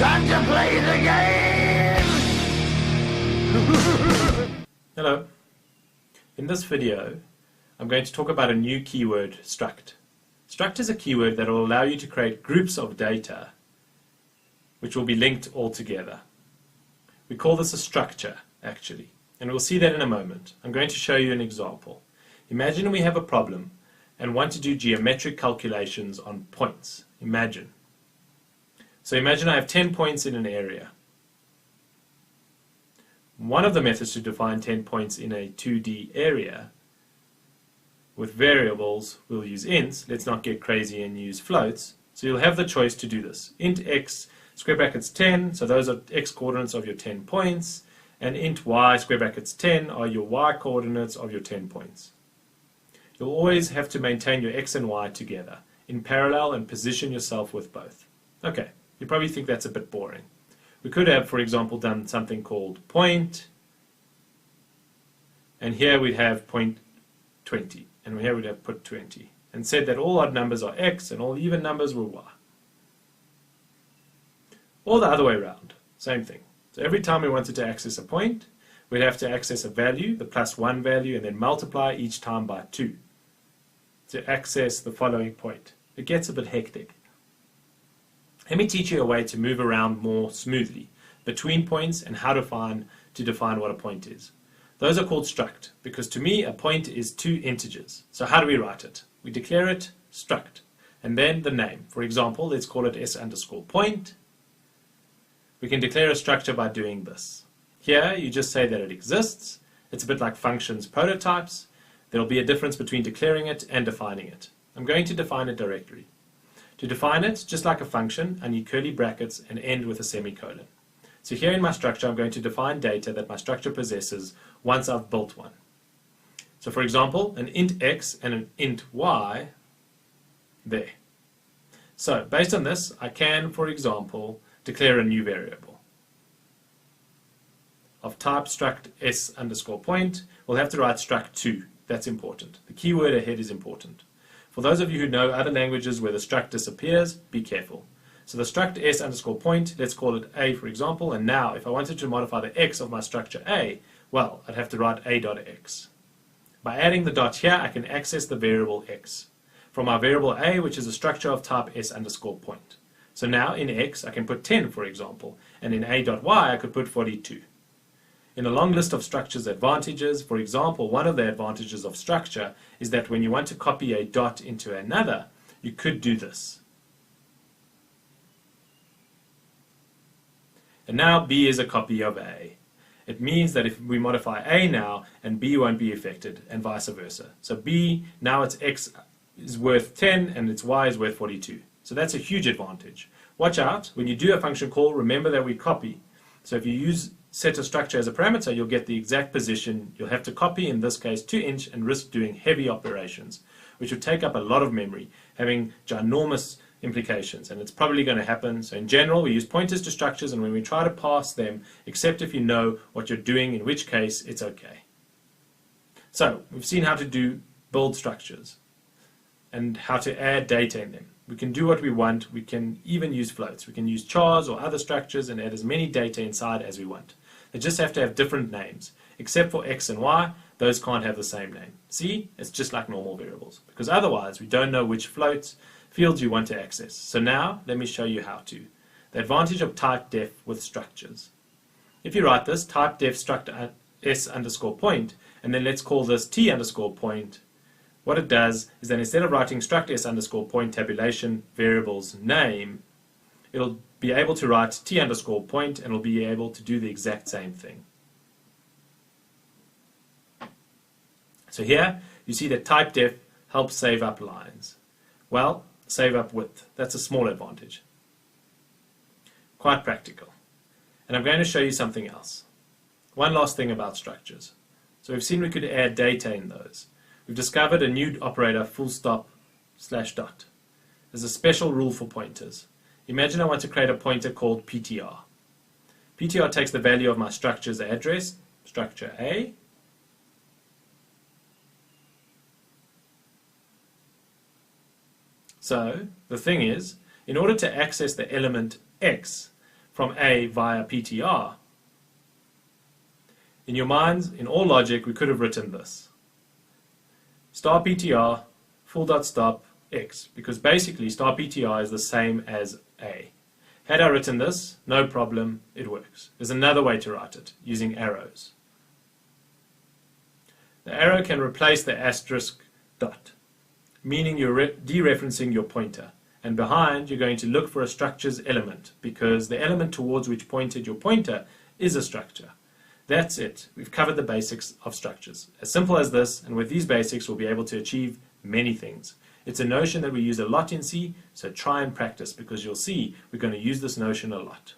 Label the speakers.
Speaker 1: Time to play the game!
Speaker 2: Hello. In this video, I'm going to talk about a new keyword, Struct. Struct is a keyword that will allow you to create groups of data which will be linked all together. We call this a structure, actually, and we'll see that in a moment. I'm going to show you an example. Imagine we have a problem and want to do geometric calculations on points. Imagine. So imagine I have 10 points in an area. One of the methods to define 10 points in a 2D area with variables, we'll use ints. Let's not get crazy and use floats. So you'll have the choice to do this. Int x, square brackets 10, so those are x coordinates of your 10 points, and int y, square brackets 10, are your y coordinates of your 10 points. You'll always have to maintain your x and y together in parallel and position yourself with both. Okay, you probably think that's a bit boring. We could have, for example, done something called point, and here we'd have point 20, and here we'd have put 20, and said that all odd numbers are x and all even numbers were y. Or the other way around, same thing. So every time we wanted to access a point, we'd have to access a value, the +1 value, and then multiply each time by 2 to access the following point. It gets a bit hectic. Let me teach you a way to move around more smoothly between points and how to define what a point is. Those are called struct, because to me a point is 2 integers. So how do we write it? We declare it struct, and then the name. For example, let's call it s_point. We can declare a structure by doing this. Here you just say that it exists. It's a bit like functions prototypes. There will be a difference between declaring it and defining it. I'm going to define a directory. To define it, just like a function, I need curly brackets and end with a semicolon. So here in my structure, I'm going to define data that my structure possesses once I've built one. So for example, an int x and an int y, there. So based on this, I can, for example, declare a new variable of type struct s_point. We'll have to write struct2. That's important. The keyword ahead is important. For those of you who know other languages where the struct disappears, be careful. So the struct s_point, let's call it a, for example, and now if I wanted to modify the x of my structure a, well, I'd have to write a.x. By adding the dot here, I can access the variable x from our variable a, which is a structure of type s_point. So now in x, I can put 10, for example, and in a.y, I could put 42. In a long list of structures advantages, for example, one of the advantages of structure is that when you want to copy a dot into another, you could do this. And now b is a copy of a. It means that if we modify a now, and b won't be affected, and vice versa. So b, now its x is worth 10 and its y is worth 42. So that's a huge advantage. Watch out, when you do a function call, remember that we copy. So if you set a structure as a parameter, you'll get the exact position. You'll have to copy, in this case, 2" and risk doing heavy operations, which would take up a lot of memory, having ginormous implications, and it's probably going to happen. So in general, we use pointers to structures, and when we try to pass them, except if you know what you're doing, in which case it's okay. So we've seen how to build structures and how to add data in them. We can do what we want. We can even use floats. We can use chars or other structures and add as many data inside as we want. They just have to have different names. Except for x and y, those can't have the same name. See? It's just like normal variables, because otherwise we don't know which fields you want to access. So now, let me show you how to. The advantage of type def with structures. If you write this, type def struct s_point, and then let's call this t_point, what it does is that instead of writing struct s_point tabulation variable's name, it'll be able to write t_point and it'll be able to do the exact same thing. So here you see that type def helps save up lines. Well, save up width. That's a small advantage. Quite practical. And I'm going to show you something else. One last thing about structures. So we've seen we could add data in those. We've discovered a new operator, full stop /dot. There's a special rule for pointers. Imagine I want to create a pointer called PTR. PTR takes the value of my structure's address, structure A, so the thing is, in order to access the element X from A via PTR, in your minds, in all logic, we could have written this. Star PTR, full.stop, X, because basically star PTR is the same as A. Had I written this, no problem, it works. There's another way to write it, using arrows. The arrow can replace the asterisk dot, meaning you're dereferencing your pointer. And behind, you're going to look for a structure's element, because the element towards which pointed your pointer is a structure. That's it. We've covered the basics of structures. As simple as this, and with these basics, we'll be able to achieve many things. It's a notion that we use a lot in C, so try and practice, because you'll see we're going to use this notion a lot.